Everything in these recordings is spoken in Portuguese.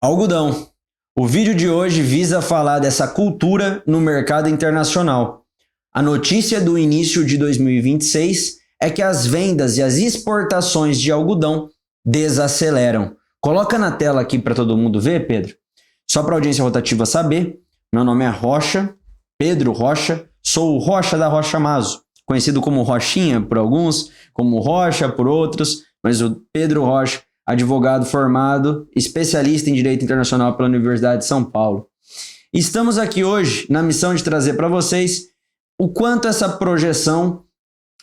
Algodão. O vídeo de hoje visa falar dessa cultura no mercado internacional. A notícia do início de 2026 é que as vendas e as exportações de algodão desaceleram. Coloca na tela aqui para todo mundo ver, Pedro. Só para a audiência rotativa saber, meu nome é Rocha, Pedro Rocha, sou o Rocha da Rocha Mazo, conhecido como Rochinha por alguns, como Rocha por outros, mas o Pedro Rocha, advogado formado, especialista em Direito Internacional pela Universidade de São Paulo. Estamos aqui hoje na missão de trazer para vocês o quanto essa projeção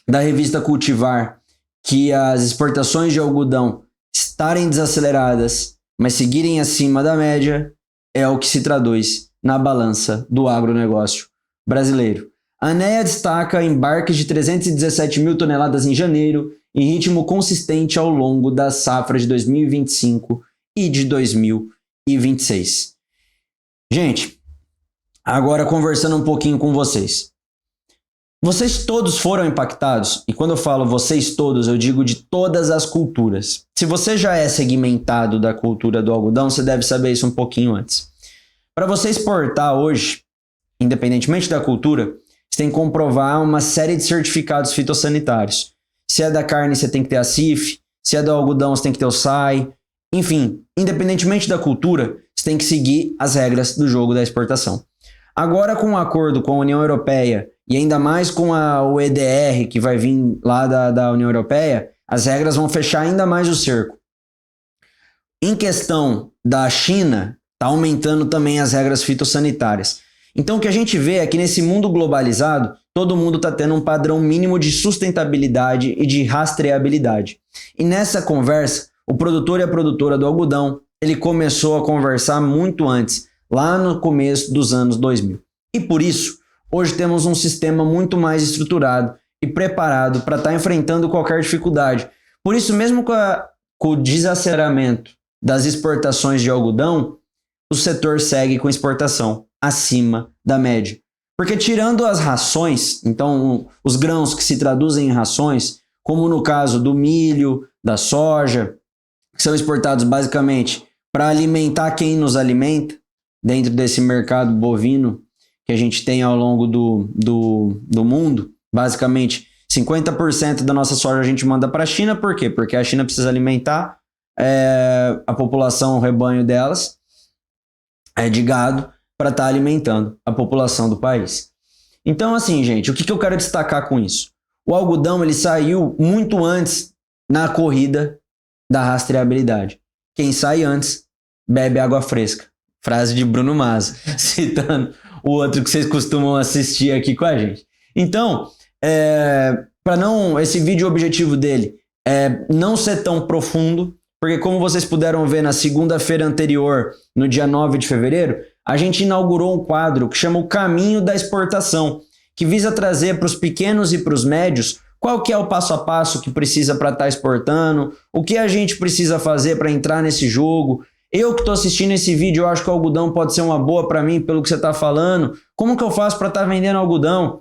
da revista Cultivar, que as exportações de algodão estarem desaceleradas, mas seguirem acima da média, é o que se traduz na balança do agronegócio brasileiro. A ANEA destaca embarques de 317 mil toneladas em janeiro, em ritmo consistente ao longo da safra de 2025 e de 2026. Gente, agora conversando um pouquinho com vocês. Vocês todos foram impactados, e quando eu falo vocês todos, eu digo de todas as culturas. Se você já é segmentado da cultura do algodão, você deve saber isso um pouquinho antes. Para você exportar hoje, independentemente da cultura, você tem que comprovar uma série de certificados fitossanitários. Se é da carne, você tem que ter a CIF, se é do algodão, você tem que ter o SAI. Enfim, independentemente da cultura, você tem que seguir as regras do jogo da exportação. Agora, com o acordo com a União Europeia e ainda mais com o EDR, que vai vir lá da União Europeia, as regras vão fechar ainda mais o cerco. Em questão da China, está aumentando também as regras fitossanitárias. Então, o que a gente vê é que nesse mundo globalizado, todo mundo está tendo um padrão mínimo de sustentabilidade e de rastreabilidade. E nessa conversa, o produtor e a produtora do algodão, ele começou a conversar muito antes, lá no começo dos anos 2000. E por isso, hoje temos um sistema muito mais estruturado e preparado para estar enfrentando qualquer dificuldade. Por isso, mesmo com o desaceleramento das exportações de algodão, o setor segue com exportação acima da média. Porque tirando as rações, então os grãos que se traduzem em rações, como no caso do milho, da soja, que são exportados basicamente para alimentar quem nos alimenta, dentro desse mercado bovino que a gente tem ao longo do mundo, basicamente 50% da nossa soja a gente manda para a China, por quê? Porque a China precisa alimentar a população, o rebanho delas, de gado, para estar alimentando a população do país. Então, assim, gente, o que eu quero destacar com isso? O algodão, ele saiu muito antes na corrida da rastreabilidade. Quem sai antes, bebe água fresca. Frase de Bruno Massa, citando o outro que vocês costumam assistir aqui com a gente. Então, esse vídeo, o objetivo dele é não ser tão profundo, porque como vocês puderam ver na segunda-feira anterior, no dia 9 de fevereiro, a gente inaugurou um quadro que chama o Caminho da Exportação, que visa trazer para os pequenos e para os médios qual que é o passo a passo que precisa para estar exportando, o que a gente precisa fazer para entrar nesse jogo. Eu que estou assistindo esse vídeo, eu acho que o algodão pode ser uma boa para mim, pelo que você está falando. Como que eu faço para estar vendendo algodão?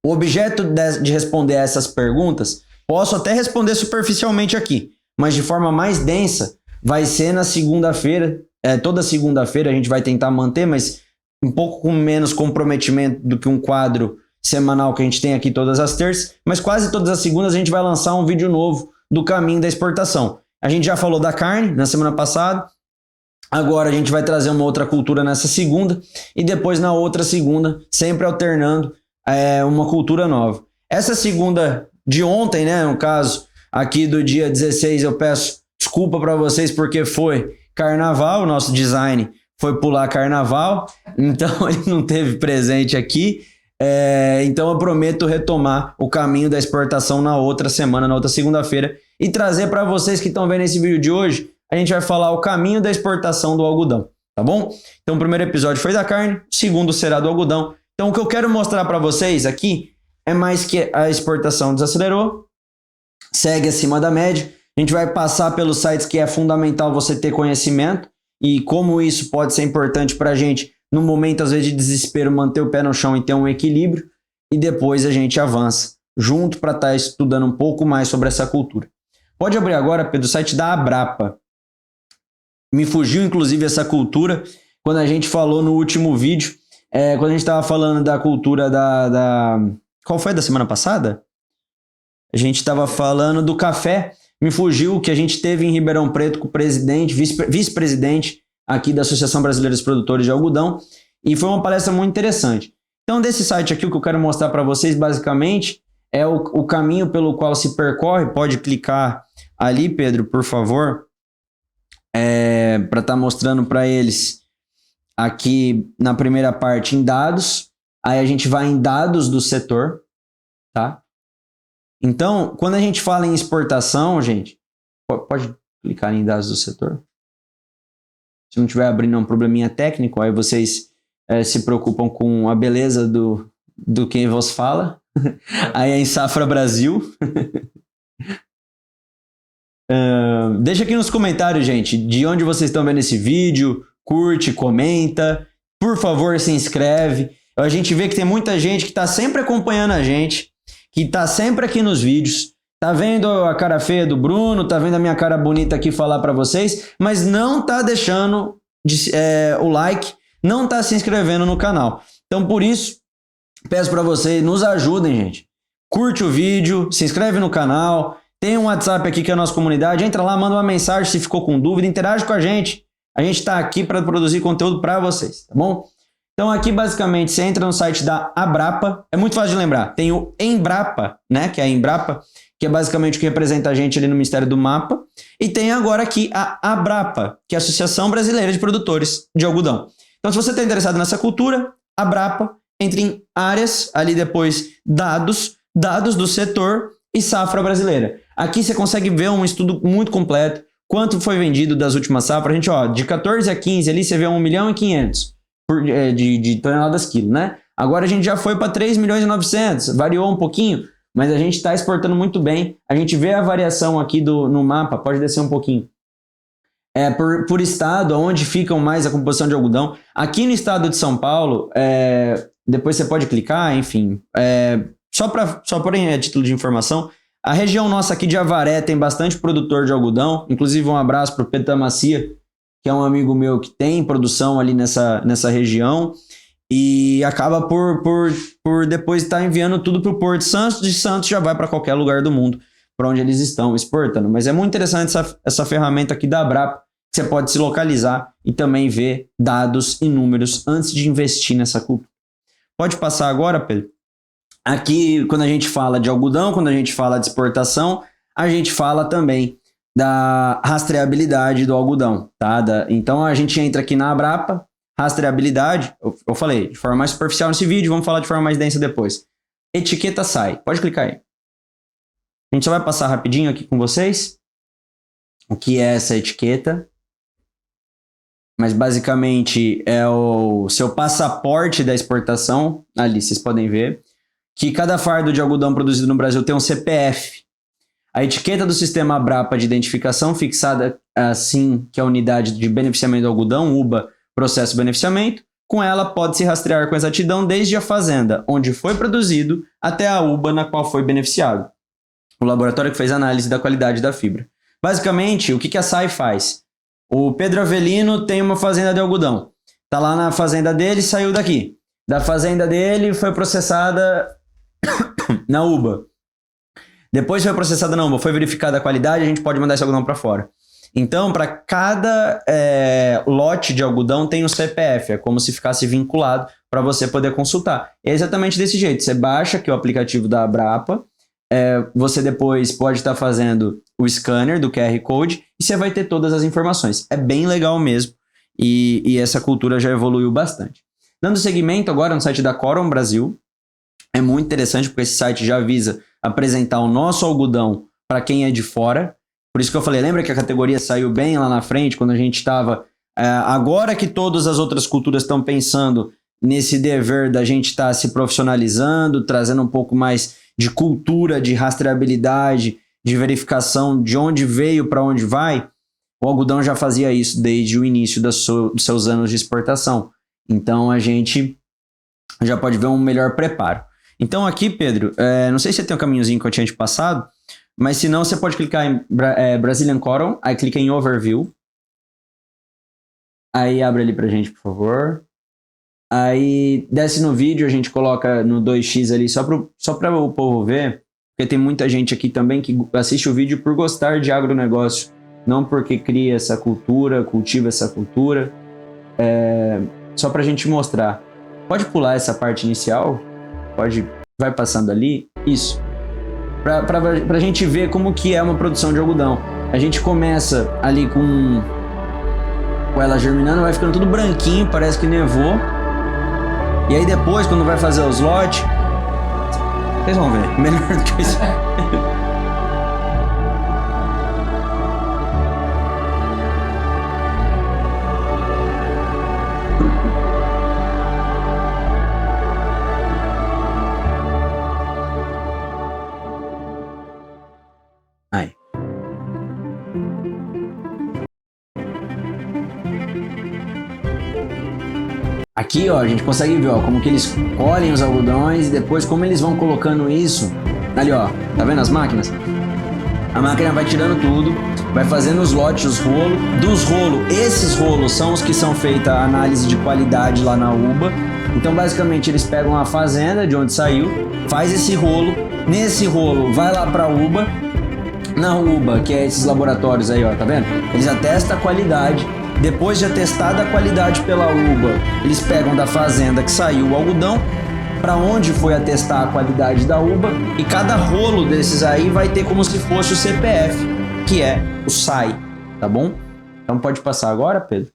O objeto de responder a essas perguntas, posso até responder superficialmente aqui, mas de forma mais densa, vai ser na segunda-feira. Toda segunda-feira a gente vai tentar manter, mas um pouco com menos comprometimento do que um quadro semanal que a gente tem aqui todas as terças, mas quase todas as segundas a gente vai lançar um vídeo novo do caminho da exportação. A gente já falou da carne na semana passada, agora a gente vai trazer uma outra cultura nessa segunda e depois na outra segunda, sempre alternando uma cultura nova. Essa segunda de ontem, né, no caso aqui do dia 16, eu peço desculpa para vocês porque foi Carnaval, o nosso design foi pular Carnaval, então ele não teve presente aqui, então eu prometo retomar o caminho da exportação na outra semana, na outra segunda-feira, e trazer para vocês que estão vendo esse vídeo de hoje, a gente vai falar o caminho da exportação do algodão, tá bom? Então o primeiro episódio foi da carne, o segundo será do algodão. Então o que eu quero mostrar para vocês aqui é mais que a exportação desacelerou, segue acima da média. A gente vai passar pelos sites que é fundamental você ter conhecimento e como isso pode ser importante para a gente, no momento, às vezes, de desespero, manter o pé no chão e ter um equilíbrio. E depois a gente avança junto para estar estudando um pouco mais sobre essa cultura. Pode abrir agora, Pedro, o site da Abrapa. Me fugiu, inclusive, essa cultura quando a gente falou no último vídeo, quando a gente estava falando da cultura Qual foi da semana passada? A gente estava falando do café. Me fugiu que a gente teve em Ribeirão Preto com o presidente, vice-presidente aqui da Associação Brasileira dos Produtores de Algodão, e foi uma palestra muito interessante. Então, desse site aqui, o que eu quero mostrar para vocês, basicamente, é o caminho pelo qual se percorre. Pode clicar ali, Pedro, por favor, para estar mostrando para eles aqui na primeira parte em dados. Aí a gente vai em dados do setor, tá? Então, quando a gente fala em exportação, gente, pode clicar em dados do setor. Se não estiver abrindo um probleminha técnico, aí vocês se preocupam com a beleza do quem vos fala. Aí é em Safra Brasil. Deixa aqui nos comentários, gente, de onde vocês estão vendo esse vídeo. Curte, comenta. Por favor, se inscreve. A gente vê que tem muita gente que está sempre acompanhando a gente, que está sempre aqui nos vídeos, tá vendo a cara feia do Bruno, tá vendo a minha cara bonita aqui falar para vocês, mas não tá deixando o like, não tá se inscrevendo no canal. Então, por isso, peço para vocês, nos ajudem, gente. Curte o vídeo, se inscreve no canal, tem um WhatsApp aqui que é a nossa comunidade, entra lá, manda uma mensagem se ficou com dúvida, interage com a gente. A gente tá aqui para produzir conteúdo para vocês, tá bom? Então aqui basicamente você entra no site da Abrapa, é muito fácil de lembrar, tem o Embrapa, né, que é a Embrapa, que é basicamente o que representa a gente ali no Ministério do Mapa, e tem agora aqui a Abrapa, que é a Associação Brasileira de Produtores de Algodão. Então se você está interessado nessa cultura, Abrapa, entre em áreas, ali depois dados do setor e safra brasileira. Aqui você consegue ver um estudo muito completo, quanto foi vendido das últimas safras, a gente, ó, de 14 a 15 ali você vê 1.500.000 de toneladas quilo, né? Agora a gente já foi para 3.900.000, variou um pouquinho, mas a gente está exportando muito bem. A gente vê a variação aqui no mapa, pode descer um pouquinho. Por estado, onde ficam mais a composição de algodão. Aqui no estado de São Paulo, depois você pode clicar, enfim, só por título de informação, a região nossa aqui de Avaré tem bastante produtor de algodão, inclusive um abraço para o Pedro Macia, que é um amigo meu que tem produção ali nessa região, e acaba por depois estar enviando tudo para o Porto de Santos. De Santos já vai para qualquer lugar do mundo, para onde eles estão exportando. Mas é muito interessante essa ferramenta aqui da Abrapa, que você pode se localizar e também ver dados e números antes de investir nessa cultura. Pode passar agora, Pedro? Aqui, quando a gente fala de algodão, quando a gente fala de exportação, a gente fala também da rastreabilidade do algodão, tá? Então a gente entra aqui na Abrapa, rastreabilidade, eu falei de forma mais superficial nesse vídeo, vamos falar de forma mais densa depois. Etiqueta SAI, pode clicar aí. A gente só vai passar rapidinho aqui com vocês o que é essa etiqueta, mas basicamente é o seu passaporte da exportação, ali vocês podem ver, que cada fardo de algodão produzido no Brasil tem um CPF. A etiqueta do sistema Abrapa de identificação, fixada assim que a unidade de beneficiamento do algodão, UBA, processo de beneficiamento, com ela pode-se rastrear com exatidão desde a fazenda, onde foi produzido, até a UBA na qual foi beneficiado. O laboratório que fez a análise da qualidade da fibra. Basicamente, o que a SAI faz? O Pedro Avelino tem uma fazenda de algodão. Está lá na fazenda dele e saiu daqui. Da fazenda dele foi processada na UBA. Depois foi processada na UBA, foi verificada a qualidade, a gente pode mandar esse algodão para fora. Então, para cada lote de algodão tem um CPF, é como se ficasse vinculado para você poder consultar. É exatamente desse jeito, você baixa aqui o aplicativo da Abrapa, você depois pode estar fazendo o scanner do QR Code e você vai ter todas as informações. É bem legal mesmo e essa cultura já evoluiu bastante. Dando seguimento agora no site da Coron Brasil, é muito interessante porque esse site já visa apresentar o nosso algodão para quem é de fora. Por isso que eu falei, lembra que a categoria saiu bem lá na frente, quando a gente estava... agora que todas as outras culturas estão pensando nesse dever da gente estar se profissionalizando, trazendo um pouco mais de cultura, de rastreabilidade, de verificação de onde veio para onde vai, o algodão já fazia isso desde o início dos seus anos de exportação. Então a gente já pode ver um melhor preparo. Então aqui, Pedro, não sei se você tem um caminhozinho que eu tinha te passado, mas se não, você pode clicar em Brazilian Coron, aí clica em Overview. Aí abre ali pra gente, por favor. Aí desce no vídeo, a gente coloca no 2x ali só para o povo ver, porque tem muita gente aqui também que assiste o vídeo por gostar de agronegócio, não porque cria essa cultura, cultiva essa cultura. Só pra gente mostrar. Pode pular essa parte inicial? Vai passando ali. Isso. Pra gente ver como que é uma produção de algodão. A gente começa ali com ela germinando, vai ficando tudo branquinho, parece que nevou. E aí depois, quando vai fazer os lotes, vocês vão ver. Melhor do que isso. Aí. Aqui, ó, a gente consegue ver, ó, como que eles colhem os algodões e depois como eles vão colocando isso. Ali, ó, tá vendo as máquinas? A máquina vai tirando tudo, vai fazendo os lotes, os rolos. Dos rolos, esses rolos são os que são feita a análise de qualidade lá na UBA. Então, basicamente, eles pegam a fazenda de onde saiu, faz esse rolo. Nesse rolo, vai lá pra UBA. Na UBA, que é esses laboratórios aí, ó, tá vendo? Eles atestam a qualidade. Depois de atestada a qualidade pela UBA, eles pegam da fazenda que saiu o algodão, para onde foi atestar a qualidade da UBA, e cada rolo desses aí vai ter como se fosse o CPF, que é o SAI, tá bom? Então pode passar agora, Pedro?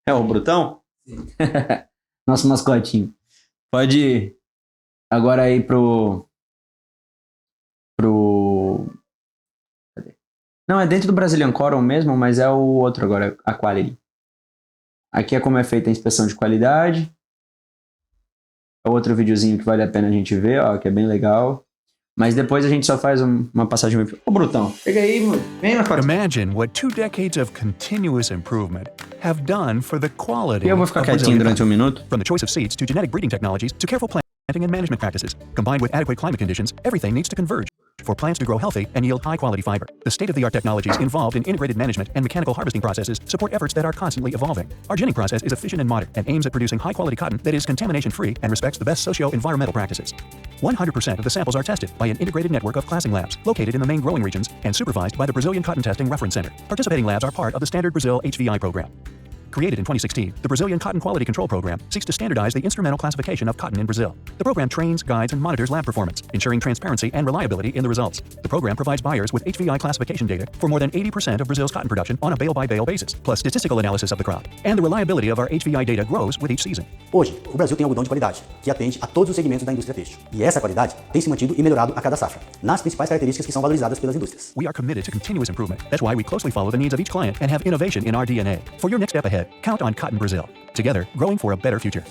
É o Brutão? Sim. Nosso mascotinho. Pode ir agora aí pro... Cadê? Não, é dentro do Brazilian Coral mesmo, mas é o outro agora, a Quality. Aqui é como é feita a inspeção de qualidade. É outro videozinho que vale a pena a gente ver, ó, que é bem legal. Mas depois a gente só faz uma passagem... Ô, Brutão, chega aí, vem na foto. Imagine what 2 decades of continuous improvement have done for the quality Eu vou ficar quietinho durante minuto. From the choice of seeds to genetic breeding technologies to careful planting and management practices. Combined with adequate climate conditions, everything needs to converge for plants to grow healthy and yield high-quality fiber. The state-of-the-art technologies involved in integrated management and mechanical harvesting processes support efforts that are constantly evolving. Our ginning process is efficient and modern and aims at producing high-quality cotton that is contamination-free and respects the best socio-environmental practices. 100% of the samples are tested by an integrated network of classing labs located in the main growing regions and supervised by the Brazilian Cotton Testing Reference Center. Participating labs are part of the Standard Brazil HVI program. Created in 2016, the Brazilian Cotton Quality Control Program seeks to standardize the instrumental classification of cotton in Brazil. The program trains, guides, and monitors lab performance, ensuring transparency and reliability in the results. The program provides buyers with HVI classification data for more than 80% of Brazil's cotton production on a bale-by-bale basis, plus statistical analysis of the crop. And the reliability of our HVI data grows with each season. Hoje, o Brasil tem algodão de qualidade, que atende a todos os segmentos da indústria têxtil. E essa qualidade tem se mantido e melhorado a cada safra, nas principais características que são valorizadas pelas indústrias. We are committed to continuous improvement. That's why we closely follow the needs of each client and have innovation in our DNA. For your next step ahead, count on Cotton Brazil. Together, growing for a better future.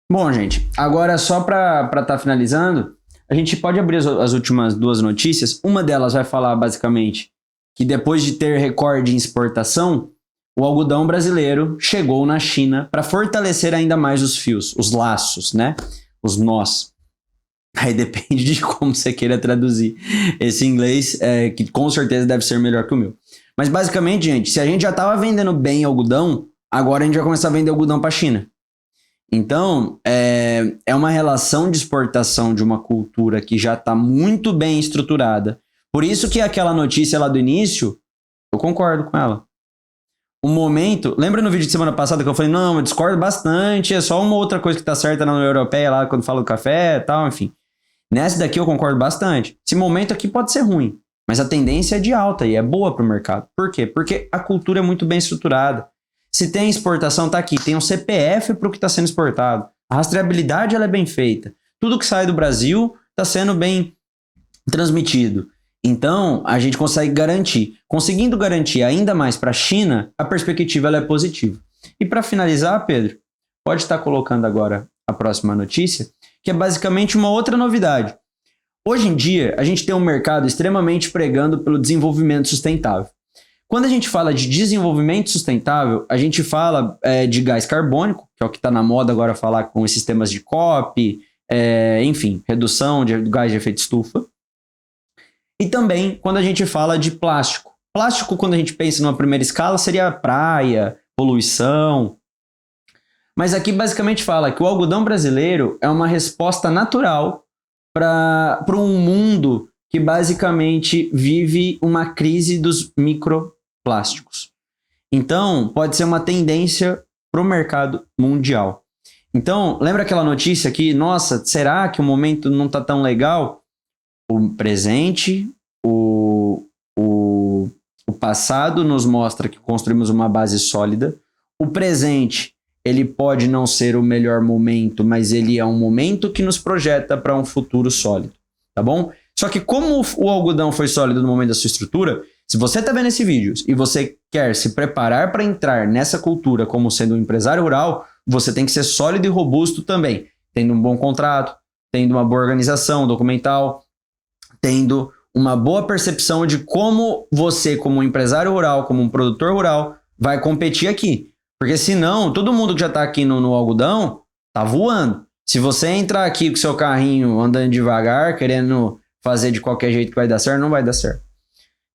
Bom, gente, agora só para estar finalizando, a gente pode abrir as últimas duas notícias. Uma delas vai falar basicamente que depois de ter recorde em exportação, o algodão brasileiro chegou na China para fortalecer ainda mais os fios, os laços, né? Os nós. Aí depende de como você queira traduzir esse inglês, que com certeza deve ser melhor que o meu. Mas basicamente, gente, se a gente já estava vendendo bem algodão, agora a gente vai começar a vender algodão para a China. Então, é uma relação de exportação de uma cultura que já está muito bem estruturada. Por isso que aquela notícia lá do início, eu concordo com ela. O momento... Lembra no vídeo de semana passada que eu falei, não, eu discordo bastante, é só uma outra coisa que está certa na União Europeia lá, quando fala do café e tal, enfim. Nessa daqui eu concordo bastante. Esse momento aqui pode ser ruim, mas a tendência é de alta e é boa para o mercado. Por quê? Porque a cultura é muito bem estruturada. Se tem exportação, tá aqui. Tem um CPF para o que está sendo exportado. A rastreabilidade ela é bem feita. Tudo que sai do Brasil está sendo bem transmitido. Então, a gente consegue garantir. Conseguindo garantir ainda mais para a China, a perspectiva ela é positiva. E para finalizar, Pedro, pode estar colocando agora a próxima notícia, que é basicamente uma outra novidade. Hoje em dia, a gente tem um mercado extremamente pregando pelo desenvolvimento sustentável. Quando a gente fala de desenvolvimento sustentável, a gente fala de gás carbônico, que é o que está na moda agora falar com esses temas de COP, enfim, redução de gás de efeito estufa. E também quando a gente fala de plástico. Plástico, quando a gente pensa numa primeira escala, seria praia, poluição. Mas aqui basicamente fala que o algodão brasileiro é uma resposta natural para um mundo que basicamente vive uma crise dos microplásticos. Então, pode ser uma tendência para o mercado mundial. Então, lembra aquela notícia que, nossa, será que o momento não está tão legal? O presente, o passado nos mostra que construímos uma base sólida. O presente, ele pode não ser o melhor momento, mas ele é um momento que nos projeta para um futuro sólido, tá bom? Só que como o algodão foi sólido no momento da sua estrutura, se você está vendo esse vídeo e você quer se preparar para entrar nessa cultura como sendo um empresário rural, você tem que ser sólido e robusto também, tendo um bom contrato, tendo uma boa organização documental, tendo uma boa percepção de como você, como um empresário rural, como um produtor rural, vai competir aqui. Porque senão, todo mundo que já está aqui no algodão tá voando. Se você entrar aqui com seu carrinho andando devagar, querendo fazer de qualquer jeito que vai dar certo, não vai dar certo.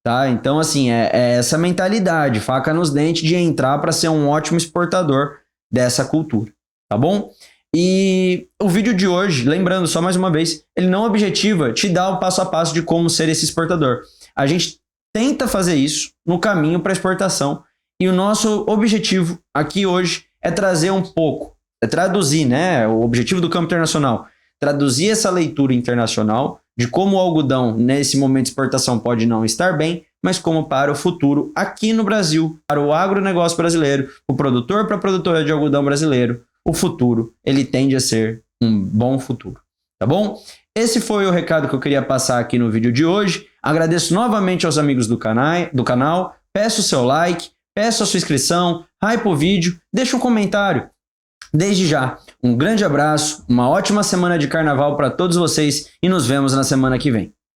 Tá? Então, assim, é essa mentalidade, faca nos dentes de entrar para ser um ótimo exportador dessa cultura. Tá bom? E o vídeo de hoje, lembrando só mais uma vez, ele não objetiva te dar o passo a passo de como ser esse exportador. A gente tenta fazer isso no caminho para exportação e o nosso objetivo aqui hoje é trazer um pouco, é traduzir, né? O objetivo do campo internacional, traduzir essa leitura internacional de como o algodão nesse momento de exportação pode não estar bem, mas como para o futuro aqui no Brasil, para o agronegócio brasileiro, o produtor para a produtora de algodão brasileiro, o futuro, ele tende a ser um bom futuro, tá bom? Esse foi o recado que eu queria passar aqui no vídeo de hoje. Agradeço novamente aos amigos do canal, peço o seu like, peço a sua inscrição, hype o vídeo, deixa um comentário. Desde já, um grande abraço, uma ótima semana de carnaval para todos vocês e nos vemos na semana que vem.